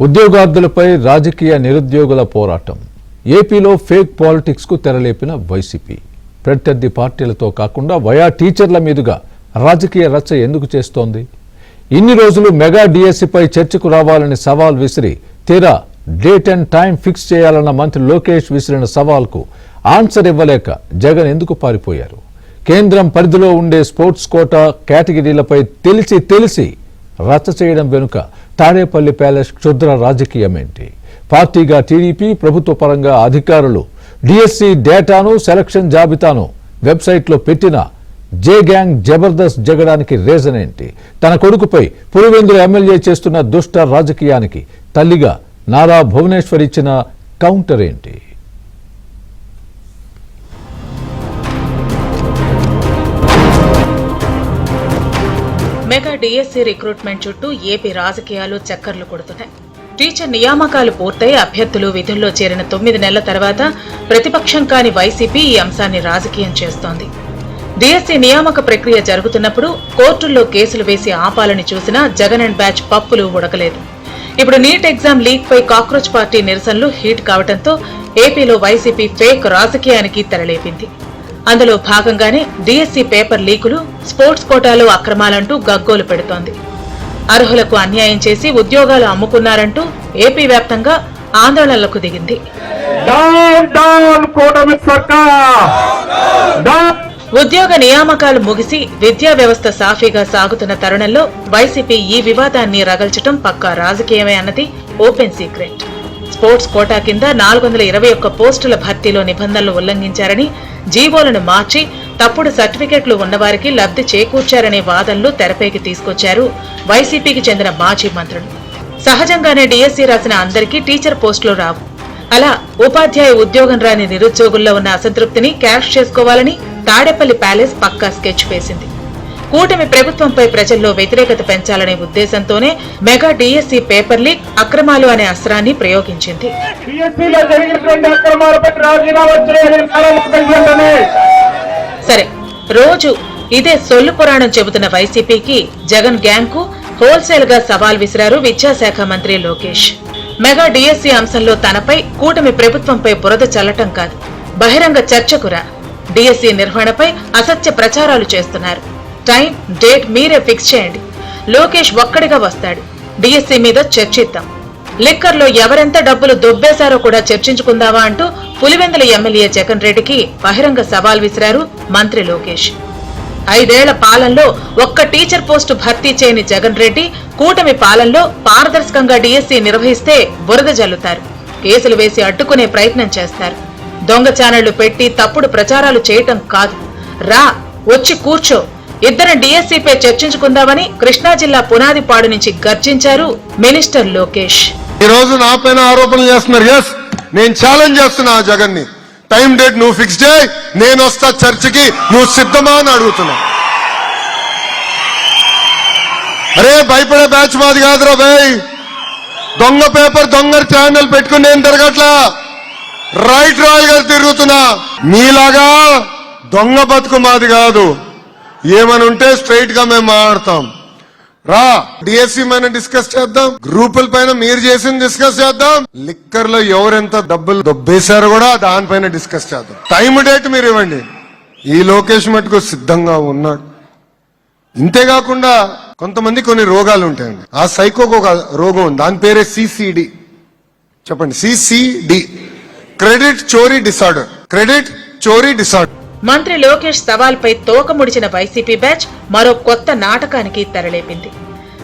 ఉద్యోగార్థులపై రాజకీయ నిరుద్యోగుల పోరాటం. ఏపీలో ఫేక్ పాలిటిక్స్ కు తెరలేపిన వైసీపీ ప్రత్యర్థి పార్టీలతో కాకుండా వయా టీచర్ల మీదుగా రాజకీయ రచ్చ ఎందుకు చేస్తోంది? ఇన్ని రోజులు మెగా డిఎస్సిపై చర్చకు రావాలని సవాల్ విసిరి తీరా డేట్ అండ్ టైం ఫిక్స్ చేయాలన్న మంత్రి లోకేష్ విసిరిన సవాల్కు ఆన్సర్ ఇవ్వలేక జగన్ ఎందుకు పారిపోయారు? కేంద్రం పరిధిలో ఉండే స్పోర్ట్స్ కోటా కేటగిరీలపై తెలిసి రచ్చ చేయడం వెనుక తాడేపల్లి ప్యాలెస్ క్షుద్ర రాజకీయమేంటి? పార్టీగా టీడీపీ, ప్రభుత్వ పరంగా అధికారులు డిఎస్సి డేటాను, సెలక్షన్ జాబితాను వెబ్సైట్లో పెట్టిన జే గ్యాంగ్ జబర్దస్త్ జగడానికి రీజన్ ఏంటి? తన కొడుకుపై పులివెందుల ఎమ్మెల్యే చేస్తున్న దుష్ట రాజకీయానికి తల్లిగా నారా భువనేశ్వర్ ఇచ్చిన కౌంటర్ ఏంటి? మెగా డిఎస్సి రిక్రూట్మెంట్ చుట్టూ ఏపీ రాజకీయాలు చక్కర్లు కొడుతున్నాయి. టీచర్ నియామకాలు పూర్తయి అభ్యర్థులు విధుల్లో చేరిన 9 నెలల తర్వాత ప్రతిపక్షం కాని వైసీపీ ఈ అంశాన్ని రాజకీయం చేస్తోంది. డిఎస్సి నియామక ప్రక్రియ జరుగుతున్నప్పుడు కోర్టుల్లో కేసులు వేసి ఆపాలని చూసినా జగన్ అండ్ బ్యాచ్ పప్పులు ఉడకలేదు. ఇప్పుడు నీట్ ఎగ్జామ్ లీక్ పై కాక్రోచ్ పార్టీ నిరసనలు హీట్ కావడంతో ఏపీలో వైసీపీ ఫేక్ రాజకీయానికి తెరలేపింది. అందులో భాగంగానే డిఎస్సి పేపర్ లీకులు, స్పోర్ట్స్ కోటాలో అక్రమాలంటూ గగ్గోలు పెడుతోంది. అర్హులకు అన్యాయం చేసి ఉద్యోగాలు అమ్ముకున్నారంటూ ఏపీ వ్యాప్తంగా ఆందోళనలకు దిగింది. ఉద్యోగ నియామకాలు ముగిసి విద్యా వ్యవస్థ సాఫీగా సాగుతున్న తరుణంలో వైసీపీ ఈ వివాదాన్ని రగల్చటం పక్కా రాజకీయమే అన్నది ఓపెన్ సీక్రెట్. స్పోర్ట్స్ కోటా కింద 421 పోస్టుల భర్తీలో నిబంధనలు ఉల్లంఘించారని, జీవోలను మార్చి తప్పుడు సర్టిఫికెట్లు ఉన్నవారికి లబ్ధి చేకూర్చారనే వాదనలు తెరపైకి తీసుకొచ్చారు వైసీపీకి చెందిన మాజీ మంత్రులు. సహజంగానే డిఎస్సి రాసిన అందరికీ టీచర్ పోస్టులు రావు. అలా ఉపాధ్యాయ ఉద్యోగం రాని నిరుద్యోగుల్లో ఉన్న అసంతృప్తిని క్యాష్ చేసుకోవాలని తాడేపల్లి ప్యాలెస్ పక్కా స్కెచ్ వేసింది. కూటమి ప్రభుత్వంపై ప్రజల్లో వ్యతిరేకత పెంచాలనే ఉద్దేశంతోనే మెగా డిఎస్సి పేపర్ లీక్, అక్రమాలు అనే అస్త్రాన్ని ప్రయోగించింది. సరే, రోజు ఇదే సొల్లు పురాణం చెబుతున్న వైసీపీకి జగన్ గ్యాంగ్ కు హోల్సేల్ గా సవాల్ విసిరారు విద్యాశాఖ మంత్రి లోకేష్. మెగా డిఎస్సి అంశంలో తనపై, కూటమి ప్రభుత్వంపై బురద చల్లటం కాదు, బహిరంగ చర్చకురా. డిఎస్సి నిర్వహణపై అసత్య ప్రచారాలు చేస్తున్నారు. టైం, డేట్ మీరే ఫిక్స్ చేయండి. లోకేష్ ఒక్కడిగా వస్తాడు. డిఎస్సి మీద చర్చిద్దాం. లిక్కర్లో ఎవరెంత డబ్బులు దొబ్బేశారో కూడా చర్చించుకుందావా అంటూ పులివెందుల ఎమ్మెల్యే జగన్ రెడ్డికి బహిరంగ సవాల్ విసిరారు మంత్రి లోకేష్. 5 ఏళ్ల పాలనలో ఒక్క టీచర్ పోస్టు భర్తీ చేయని జగన్ రెడ్డి కూటమి పాలనలో పారదర్శకంగా డిఎస్సి నిర్వహిస్తే బురద జల్లుతారు. కేసులు వేసి అడ్డుకునే ప్రయత్నం చేస్తారు. దొంగ ఛానళ్లు పెట్టి తప్పుడు ప్రచారాలు చేయటం కాదు, రా వచ్చి కూర్చో, ఇద్దరం డిఎస్సిపై చర్చించుకుందామని కృష్ణా జిల్లా పునాదిపాడు నుంచి గర్జించారు మినిస్టర్ లోకేష్. ఈ రోజు నా పైన ఆరోపణలు చేస్తున్నారు. ఎస్, నేను ఛాలెంజ్ చేస్తున్నా జగన్ ని. టైం, డేట్ నువ్వు ఫిక్స్ చేయి, నేను వస్తా చర్చకి, నువ్వు సిద్ధమా అని అడుగుతున్నా. అరే భయపడే బ్యాచ్ మాది కాదురా భయ్. దొంగ పేపర్, దొంగ ఛానల్ పెట్టుకుని నేను తిరగట్లా, రైట్ రాయల్ గారు తిరుగుతున్నా. మీలాగా దొంగ బతుకు మాది కాదు. ఏమని ఉంటే స్ట్రైట్ గా మేము మాట్లాడతాం. రా, డిఎస్సి పైన డిస్కస్ చేద్దాం, గ్రూపుల పైన మీరు చేసింది డిస్కస్ చేద్దాం, లిక్కర్ లో ఎవరెంత డబ్బులు దొబ్బేశారో కూడా దానిపైన డిస్కస్ చేద్దాం. టైం, డేట్ మీరు ఇవ్వండి. ఈ లోకేష్ మటుకు సిద్ధంగా ఉన్నాడు. ఇంతేకాకుండా కొంతమంది కొన్ని రోగాలు ఉంటాయండి. ఆ సైకోకు ఒక రోగం ఉంది, దాని పేరే సిసిడి. చెప్పండి, సిసిడి, క్రెడిట్ చోరీ డిసార్డర్. క్రెడిట్ చోరీ డిసార్డర్. మంత్రి లోకేష్ సవాల్పై తోక ముడిచిన వైసీపీ బ్యాచ్ మరో కొత్త నాటకానికి తెరలేపింది.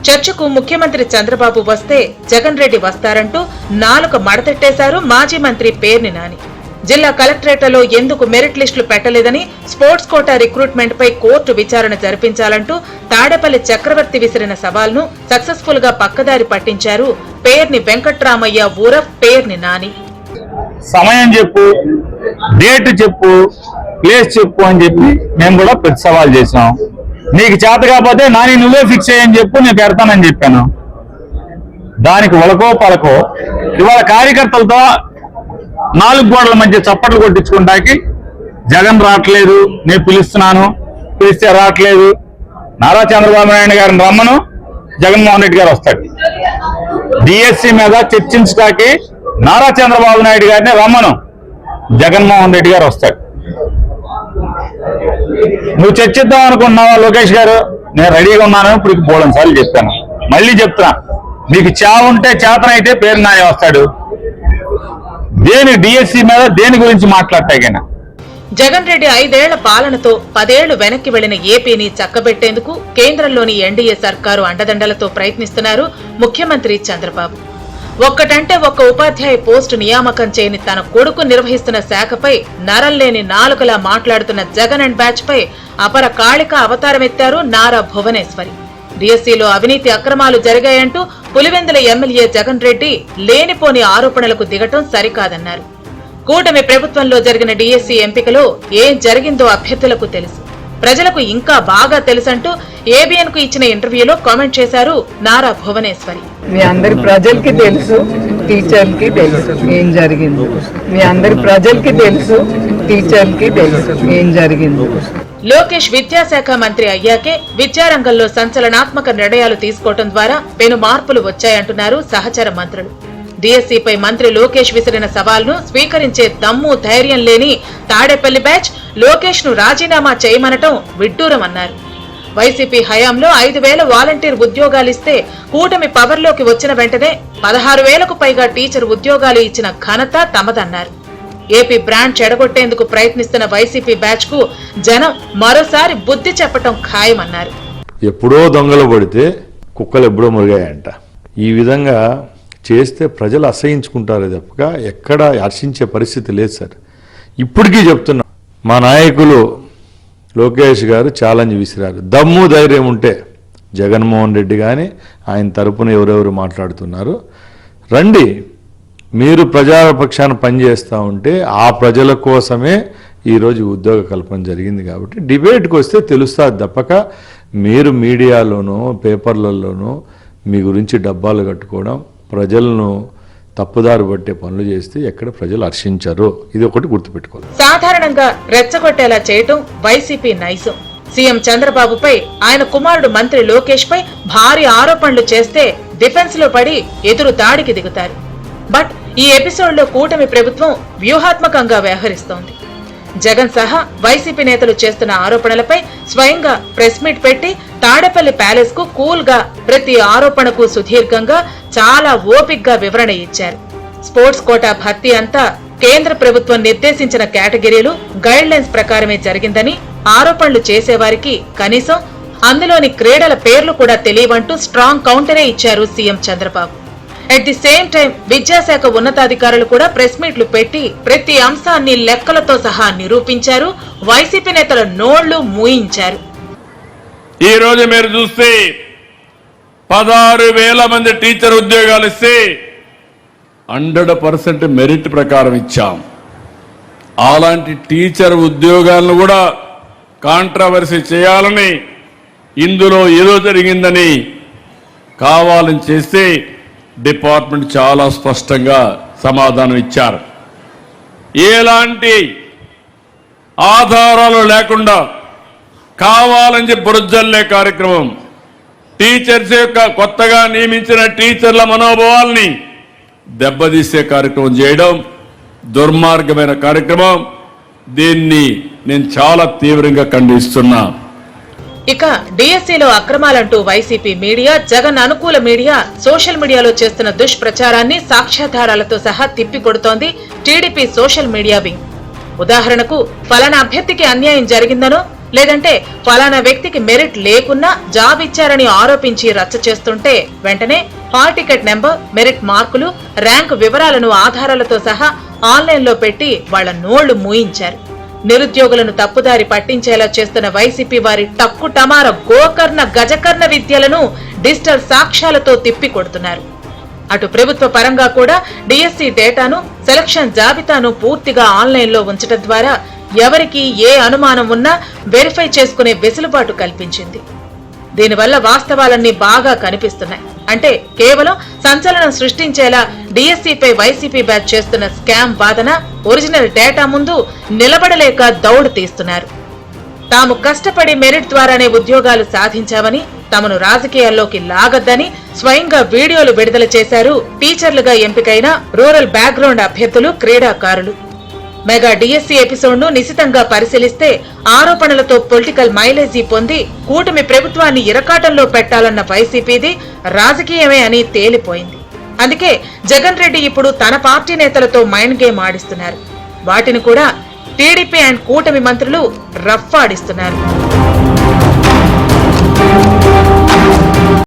చర్చకు ముఖ్యమంత్రి చంద్రబాబు వస్తే జగన్ రెడ్డి వస్తారంటూ నాలుక మడతెట్టేశారు మాజీ మంత్రి పేర్ని నాని. జిల్లా కలెక్టరేట్లలో ఎందుకు మెరిట్ లిస్టులు పెట్టలేదని, స్పోర్ట్స్ కోటా రిక్రూట్మెంట్ పై కోర్టు విచారణ జరిపించాలంటూ తాడేపల్లి చక్రవర్తి విసిరిన సవాల్ను సక్సెస్ఫుల్ గా పక్కదారి పట్టించారు పేర్ని వెంకట్రామయ్య ఊరఫ్ పేర్ని నాని. సమయం చెప్పు, డేట్ చెప్పు, ప్లేస్ చెప్పు అని చెప్పి మేము కూడా ప్రతి సవాల్ చేసాం. నీకు చేత కాకపోతే నాని నువ్వే ఫిక్స్ చేయని చెప్పు, నేను పెడతానని చెప్పాను. దానికి ఒలకో పలకో ఇవాళ కార్యకర్తలతో 4 గోడల మధ్య చప్పట్లు కొట్టించుకుంటాకి జగన్ రావట్లేదు, నేను పిలుస్తున్నాను, పిలిస్తే రావట్లేదు. నారా చంద్రబాబు నాయుడు గారిని రమ్మను, జగన్మోహన్ రెడ్డి గారు వస్తాడు. డిఎస్సి మీద చర్చించడానికి నారా చంద్రబాబు నాయుడు గారిని రమ్మను, జగన్మోహన్ రెడ్డి గారు వస్తాడు. నువ్వు చర్చిద్దాం అనుకుంటున్నావా లోకేష్ గారు? నేను రెడీగా ఉన్నాను. ఇప్పుడు బోళం సార్లు చెప్పాను, మళ్ళీ చెప్తున్నా, మీకు ఉంటే చేతనైతే పేరు నాయ వస్తాడు. డిఎస్సి మీద దేని గురించి మాట్లాడతాయినా? జగన్ రెడ్డి 5 ఏళ్ల పాలనతో 10 ఏళ్లు వెనక్కి వెళ్లిన ఏపీని చక్కబెట్టేందుకు కేంద్రంలోని ఎన్డీఏ సర్కారు అండదండలతో ప్రయత్నిస్తున్నారు ముఖ్యమంత్రి చంద్రబాబు. ఒక్కటంటే ఒక్క ఉపాధ్యాయ పోస్టు నియామకం చేయని తన కొడుకు నిర్వహిస్తున్న శాఖపై నరల్లేని నాలుకలా మాట్లాడుతున్న జగన్ అండ్ బ్యాచ్ పై అపర కాళిక అవతారమెత్తారు నారా భువనేశ్వరి. డిఎస్సీలో అవినీతి అక్రమాలు జరిగాయంటూ పులివెందుల ఎమ్మెల్యే జగన్ రెడ్డి లేనిపోని ఆరోపణలకు దిగటం సరికాదన్నారు. కూటమి ప్రభుత్వంలో జరిగిన డిఎస్సీ ఎంపికలో ఏం జరిగిందో అభ్యర్థులకు తెలుసు, ప్రజలకు ఇంకా బాగా తెలుసంటూ ఏబిఎన్ కు ఇచ్చిన ఇంటర్వ్యూలో కామెంట్ చేశారు నారా భువనేశ్వరి. మీ అందరి ప్రజలకి తెలుసు, టీచర్లకి తెలుసు ఏం జరిగింది. మీ అందరి ప్రజలకి తెలుసు, టీచర్లకి తెలుసు ఏం జరిగింది. లోకేష్ విద్యాశాఖ మంత్రి అయ్యాకే విద్యారంగంలో సంచలనాత్మక నిర్ణయాలు తీసుకోవడం ద్వారా పెను మార్పులు వచ్చాయంటున్నారు సహచర మంత్రులు. డిఎస్సీపై మంత్రి లోకేష్ విసిరిన సవాల్ను స్వీకరించే దమ్ము ధైర్యం లేని తాడేపల్లి బ్యాచ్ లోకేష్ ను రాజీనామా చేయమనటం విడ్డూరమన్నారు. వైసీపీ హయాంలో 5,000 వాలంటీర్ ఉద్యోగాలిస్తే కూటమి పవర్లోకి వచ్చిన వెంటనే 16,000కు పైగా టీచర్ ఉద్యోగాలు ఇచ్చిన ఘనత తమదన్నారు. ఏపీ బ్రాండ్ చెడగొట్టేందుకు ప్రయత్నిస్తున్న వైసీపీ బ్యాచ్ కు జనం మరోసారి బుద్ధి చెప్పటం ఖాయమన్నారు. ఎప్పుడో దొంగలు పడితే కుక్కలు ఎప్పుడో మురిగాయంట. ఈ విధంగా చేస్తే ప్రజలు అసహించుకుంటారు తప్పక ఎక్కడ హర్షించే పరిస్థితి లేదు సార్. ఇప్పటికీ చెప్తున్నా, మా నాయకులు లోకేష్ గారు ఛాలెంజ్ విసిరారు. దమ్ము ధైర్యం ఉంటే జగన్మోహన్ రెడ్డి కానీ ఆయన తరపున ఎవరెవరు మాట్లాడుతున్నారు, రండి, మీరు ప్రజాపక్షాన పనిచేస్తూ ఉంటే ఆ ప్రజల కోసమే ఈరోజు ఉద్యోగ కల్పన జరిగింది. కాబట్టి డిబేట్కి వస్తే తెలుస్తుంది తప్పక మీరు మీడియాలోనూ పేపర్లలోనూ మీ గురించి డబ్బాలు కట్టుకోవడం, ప్రజలను తప్పుదారు పట్టే పనులు చేస్తే ఎక్కడ ప్రజలు హర్షించరు. ఇది ఒకటి గుర్తుపెట్టుకోవాలి. సాధారణంగా రెచ్చగొట్టేలా చేయటం వైసీపీ నైజం. సీఎం చంద్రబాబుపై ఆయన కుమారుడు మంత్రి లోకేష్ పై భారీ ఆరోపణలు చేస్తే డిఫెన్స్ లో పడి ఎదురు దాడికి దిగుతారు. బట్ ఈ ఎపిసోడ్ లో కూటమి ప్రభుత్వం వ్యూహాత్మకంగా వ్యవహరిస్తోంది. జగన్ సహా వైసీపీ నేతలు చేస్తున్న ఆరోపణలపై స్వయంగా ప్రెస్ మీట్ పెట్టి తాడేపల్లి ప్యాలెస్ కు కూల్ గా ప్రతి ఆరోపణకు సుదీర్ఘంగా చాలా ఓపిగ్గా వివరణ ఇచ్చారు. స్పోర్ట్స్ కోటా భర్తీ అంతా కేంద్ర ప్రభుత్వం నిర్దేశించిన కేటగిరీలు గైడ్ లైన్స్ ప్రకారమే జరిగిందని, ఆరోపణలు చేసేవారికి కనీసం అందులోని క్రీడల పేర్లు కూడా తెలియవంటూ స్ట్రాంగ్ కౌంటరే ఇచ్చారు CM Chandrababu. At the same time విద్యాశాఖ ఉన్నతాధికారులు కూడా ప్రెస్ మీట్లు పెట్టి ప్రతి అంశాన్ని లెక్కలతో సహా నిరూపించారు. వైసీపీ నేతల నోళ్లు మూయించారు. ఈ రోజు మీరు చూస్తే 16,000 మంది టీచర్ ఉద్యోగాలు ఇస్తే 100% మెరిట్ ప్రకారం ఇచ్చాం. అలాంటి టీచర్ ఉద్యోగాలను కూడా కాంట్రవర్సీ చేయాలని, ఇందులో ఏదో జరిగిందని కావాలని చేస్తే డిపార్ట్మెంట్ చాలా స్పష్టంగా సమాధానం ఇచ్చారు. ఎలాంటి ఆధారాలు లేకుండా కావాలని చెప్పి బురజల్లే కార్యక్రమం, టీచర్స్ యొక్క కొత్తగా నియమించిన టీచర్ల మనోభావాల్ని దెబ్బతీసే కార్యక్రమం చేయడం దుర్మార్గమైన కార్యక్రమం. దీన్ని నేను చాలా తీవ్రంగా ఖండిస్తున్నా. ఇక డిఎస్సీలో అక్రమాలంటూ వైసీపీ మీడియా, జగన్ అనుకూల మీడియా సోషల్ మీడియాలో చేస్తున్న దుష్ప్రచారాన్ని సాక్ష్యాధారాలతో సహా తిప్పికొడుతోంది టీడీపీ సోషల్ మీడియా వింగ్. ఉదాహరణకు ఫలానా అభ్యర్థికి అన్యాయం జరిగిందనో, లేదంటే ఫలానా వ్యక్తికి మెరిట్ లేకున్నా జాబ్ ఇచ్చారని ఆరోపించి రచ్చ చేస్తుంటే వెంటనే హాల్ టికెట్ నెంబర్, మెరిట్ మార్కులు, ర్యాంకు వివరాలను ఆధారాలతో సహా ఆన్లైన్లో పెట్టి వాళ్ల నోళ్లు మూయించారు. నిరుద్యోగులను తప్పుదారి పట్టించేలా చేస్తున్న వైసీపీ వారి టక్కు టమార గోకర్ణ గజకర్ణ విద్యలను డిజిటల్ సాక్ష్యాలతో తిప్పికొడుతున్నారు. అటు ప్రభుత్వ పరంగా కూడా డిఎస్సీ డేటాను, సెలక్షన్ జాబితాను పూర్తిగా ఆన్లైన్లో ఉంచడం ద్వారా ఎవరికి ఏ అనుమానం ఉన్నా వెరిఫై చేసుకునే వెసులుబాటు కల్పించింది. దీనివల్ల వాస్తవాలన్నీ బాగా కనిపిస్తున్నాయి. అంటే కేవలం సంచలనం సృష్టించేలా డిఎస్సీపై వైసీపీ బ్యాచ్ చేస్తున్న స్కామ్ వాదన ఒరిజినల్ డేటా ముందు నిలబడలేక దౌడు తీస్తున్నారు. తాము కష్టపడి మెరిట్ ద్వారానే ఉద్యోగాలు సాధించామని, తమను రాజకీయాల్లోకి లాగద్దని స్వయంగా వీడియోలు విడుదల చేశారు టీచర్లుగా ఎంపికైన రూరల్ బ్యాక్గ్రౌండ్ అభ్యర్థులు, క్రీడాకారులు. మెగా డిఎస్సీ ఎపిసోడ్ను నిశితంగా పరిశీలిస్తే ఆరోపణలతో పొలిటికల్ మైలేజీ పొంది కూటమి ప్రభుత్వాన్ని ఇరకాటంలో పెట్టాలన్న వైసీపీది రాజకీయమే అని తేలిపోయింది. అందుకే జగన్ రెడ్డి ఇప్పుడు తన పార్టీ నేతలతో మైండ్ గేమ్ ఆడిస్తున్నారు. వాటిని కూడా టీడీపీ అండ్ కూటమి మంత్రులు రఫ్ ఆడిస్తున్నారు.